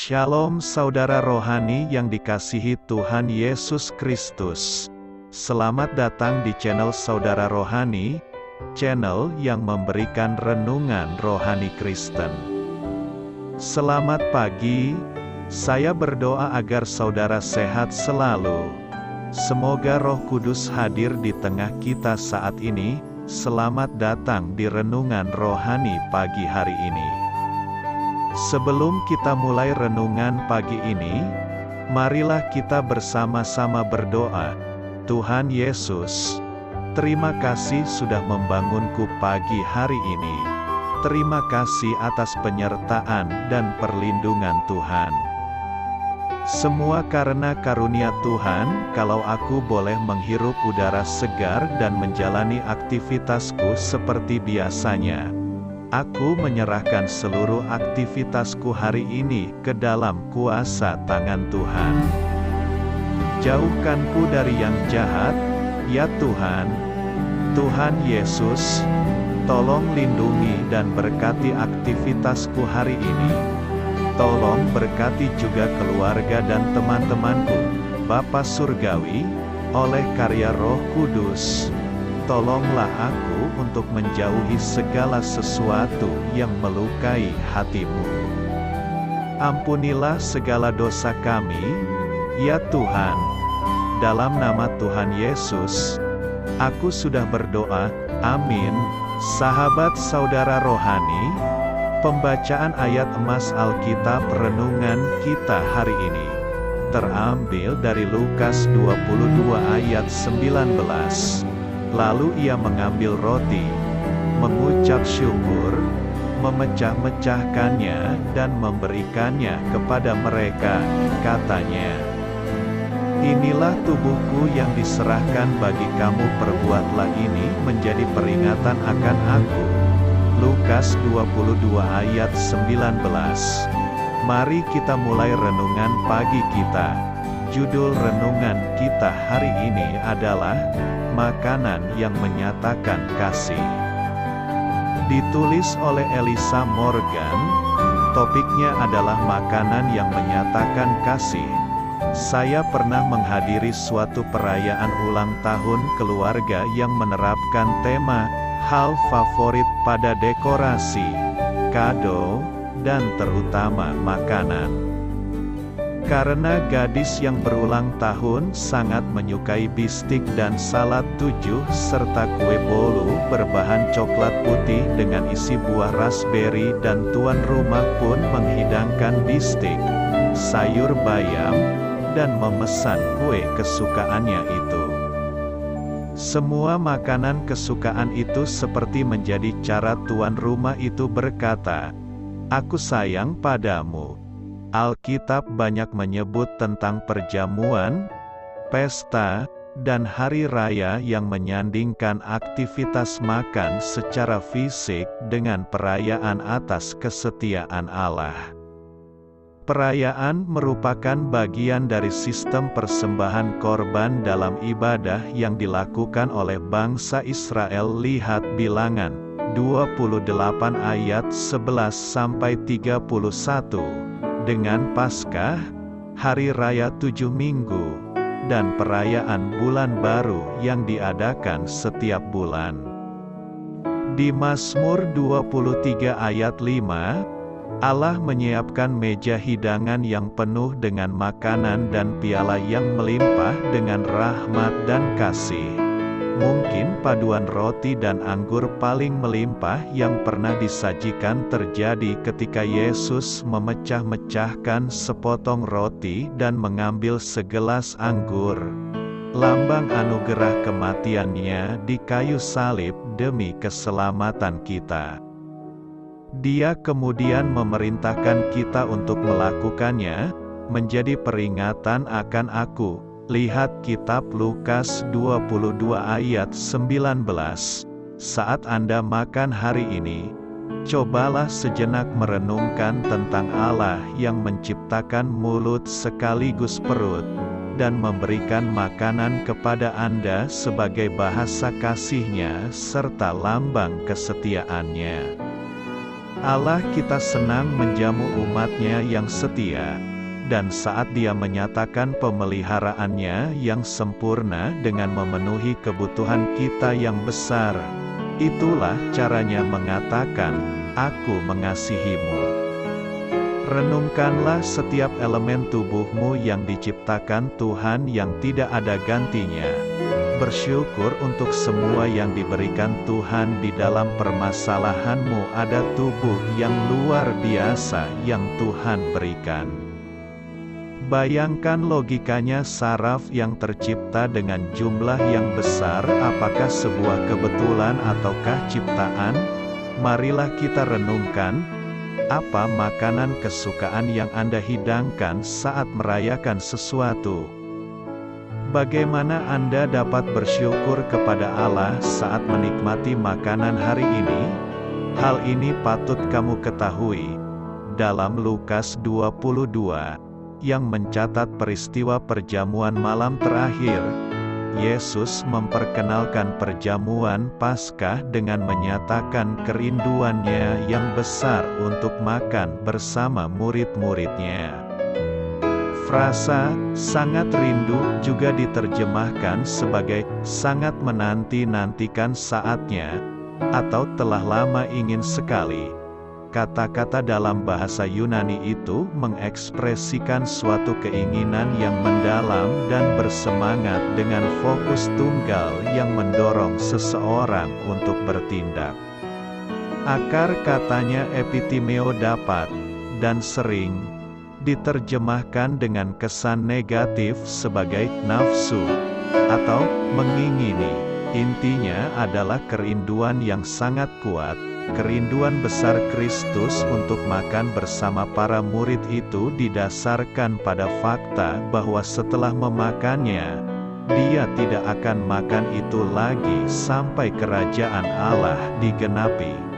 Shalom saudara rohani yang dikasihi Tuhan Yesus Kristus. Selamat datang di channel Saudara Rohani, channel yang memberikan renungan rohani Kristen. Selamat pagi, saya berdoa agar saudara sehat selalu. Semoga Roh Kudus hadir di tengah kita saat ini. Selamat datang di renungan rohani pagi hari ini. Sebelum kita mulai renungan pagi ini, marilah kita bersama-sama berdoa. Tuhan Yesus, terima kasih sudah membangunku pagi hari ini. Terima kasih atas penyertaan dan perlindungan Tuhan. Semua karena karunia Tuhan, kalau aku boleh menghirup udara segar dan menjalani aktivitasku seperti biasanya. Aku menyerahkan seluruh aktivitasku hari ini ke dalam kuasa tangan Tuhan. Jauhkanku dari yang jahat, ya Tuhan. Tuhan Yesus, tolong lindungi dan berkati aktivitasku hari ini. Tolong berkati juga keluarga dan teman-temanku, Bapa Surgawi, oleh karya Roh Kudus. Tolonglah aku untuk menjauhi segala sesuatu yang melukai hati-Mu. Ampunilah segala dosa kami, ya Tuhan. Dalam nama Tuhan Yesus, aku sudah berdoa, amin. Sahabat saudara rohani, pembacaan ayat emas Alkitab renungan kita hari ini terambil dari Lukas 22 ayat 19. Lalu ia mengambil roti, mengucap syukur, memecah-mecahkannya dan memberikannya kepada mereka, katanya, "Inilah tubuhku yang diserahkan bagi kamu, perbuatlah ini menjadi peringatan akan aku." Lukas 22 ayat 19. Mari kita mulai renungan pagi kita. Judul renungan kita hari ini adalah makanan yang menyatakan kasih. Ditulis oleh Elisa Morgan. Topiknya adalah makanan yang menyatakan kasih. Saya pernah menghadiri suatu perayaan ulang tahun keluarga yang menerapkan tema hal favorit pada dekorasi, kado, dan terutama makanan. Karena gadis yang berulang tahun sangat menyukai bistik dan salad 7 serta kue bolu berbahan coklat putih dengan isi buah raspberry, dan tuan rumah pun menghidangkan bistik, sayur bayam, dan memesan kue kesukaannya itu. Semua makanan kesukaan itu seperti menjadi cara tuan rumah itu berkata, "Aku sayang padamu." Alkitab banyak menyebut tentang perjamuan, pesta, dan hari raya yang menyandingkan aktivitas makan secara fisik dengan perayaan atas kesetiaan Allah. Perayaan merupakan bagian dari sistem persembahan korban dalam ibadah yang dilakukan oleh bangsa Israel. Lihat Bilangan 28 ayat 11-31. Dengan Paskah, Hari Raya 7 Minggu, dan perayaan Bulan Baru yang diadakan setiap bulan. Di Mazmur 23 ayat 5, Allah menyiapkan meja hidangan yang penuh dengan makanan dan piala yang melimpah dengan rahmat dan kasih. Mungkin paduan roti dan anggur paling melimpah yang pernah disajikan terjadi ketika Yesus memecah-mecahkan sepotong roti dan mengambil segelas anggur. Lambang anugerah kematiannya di kayu salib demi keselamatan kita. Dia kemudian memerintahkan kita untuk melakukannya, menjadi peringatan akan aku. Lihat kitab Lukas 22 ayat 19. Saat Anda makan hari ini, cobalah sejenak merenungkan tentang Allah yang menciptakan mulut sekaligus perut, dan memberikan makanan kepada Anda sebagai bahasa kasih-Nya serta lambang kesetiaan-Nya. Allah kita senang menjamu umat-Nya yang setia, dan saat Dia menyatakan pemeliharaannya yang sempurna dengan memenuhi kebutuhan kita yang besar, itulah caranya mengatakan, "Aku mengasihimu." Renungkanlah setiap elemen tubuhmu yang diciptakan Tuhan yang tidak ada gantinya. Bersyukur untuk semua yang diberikan Tuhan di dalam permasalahanmu. Ada tubuh yang luar biasa yang Tuhan berikan. Bayangkan logikanya saraf yang tercipta dengan jumlah yang besar, apakah sebuah kebetulan ataukah ciptaan? Marilah kita renungkan, apa makanan kesukaan yang Anda hidangkan saat merayakan sesuatu? Bagaimana Anda dapat bersyukur kepada Allah saat menikmati makanan hari ini? Hal ini patut kamu ketahui. Dalam Lukas 22, yang mencatat peristiwa perjamuan malam terakhir, Yesus memperkenalkan perjamuan Paskah dengan menyatakan kerinduannya yang besar untuk makan bersama murid-muridnya. Frasa "sangat rindu" juga diterjemahkan sebagai sangat menanti-nantikan saatnya, atau telah lama ingin sekali. Kata-kata dalam bahasa Yunani itu mengekspresikan suatu keinginan yang mendalam dan bersemangat dengan fokus tunggal yang mendorong seseorang untuk bertindak. Akar katanya epitimeo dapat, dan sering, diterjemahkan dengan kesan negatif sebagai nafsu, atau mengingini. Intinya adalah kerinduan yang sangat kuat. Kerinduan besar Kristus untuk makan bersama para murid itu didasarkan pada fakta bahwa setelah memakannya, Dia tidak akan makan itu lagi sampai kerajaan Allah digenapi.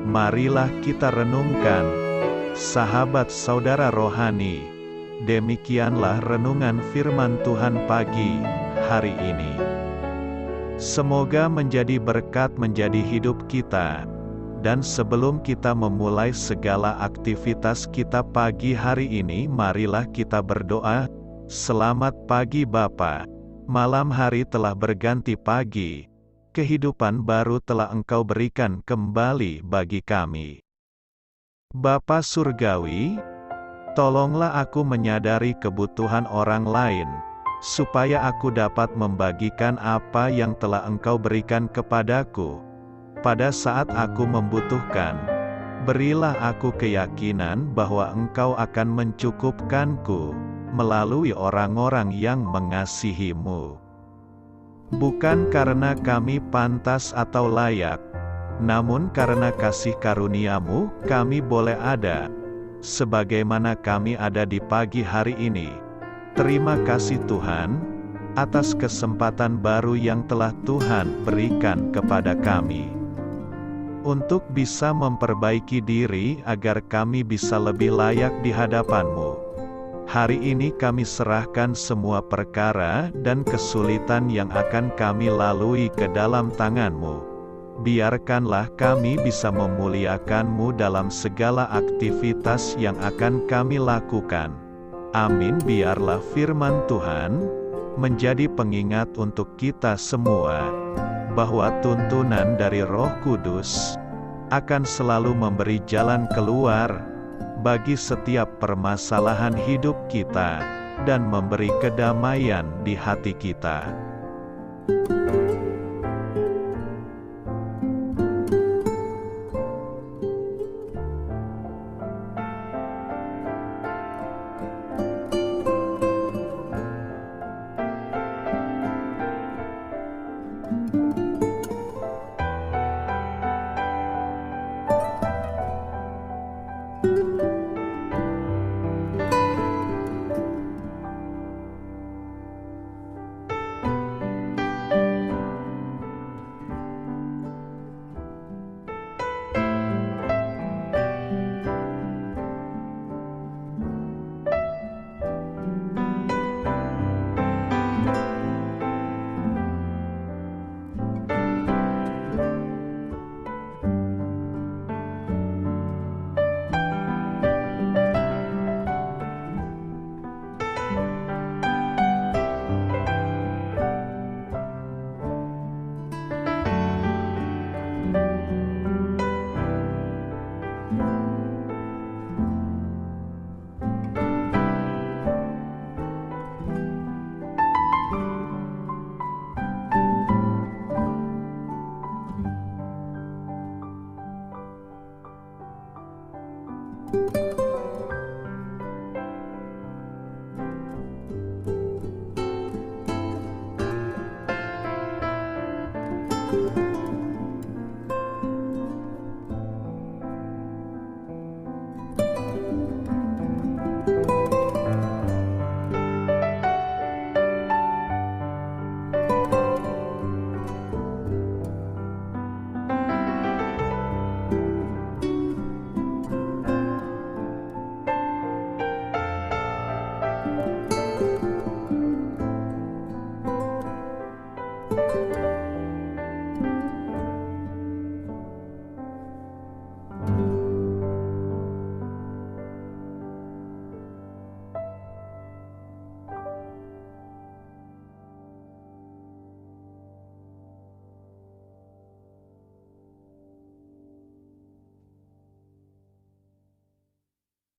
Marilah kita renungkan, sahabat saudara rohani. Demikianlah renungan firman Tuhan pagi hari ini. Semoga menjadi berkat menjadi hidup kita. Dan sebelum kita memulai segala aktivitas kita pagi hari ini, marilah kita berdoa. Selamat pagi Bapa. Malam hari telah berganti pagi. Kehidupan baru telah Engkau berikan kembali bagi kami. Bapa Surgawi, tolonglah aku menyadari kebutuhan orang lain, supaya aku dapat membagikan apa yang telah Engkau berikan kepadaku. Pada saat aku membutuhkan, berilah aku keyakinan bahwa Engkau akan mencukupkanku, melalui orang-orang yang mengasihi-Mu. Bukan karena kami pantas atau layak, namun karena kasih karunia-Mu, kami boleh ada, sebagaimana kami ada di pagi hari ini. Terima kasih Tuhan, atas kesempatan baru yang telah Tuhan berikan kepada kami. Untuk bisa memperbaiki diri agar kami bisa lebih layak di hadapan-Mu. Hari ini kami serahkan semua perkara dan kesulitan yang akan kami lalui ke dalam tangan-Mu. Biarkanlah kami bisa memuliakan-Mu dalam segala aktivitas yang akan kami lakukan. Amin. Biarlah firman Tuhan menjadi pengingat untuk kita semua, bahwa tuntunan dari Roh Kudus akan selalu memberi jalan keluar bagi setiap permasalahan hidup kita, dan memberi kedamaian di hati kita.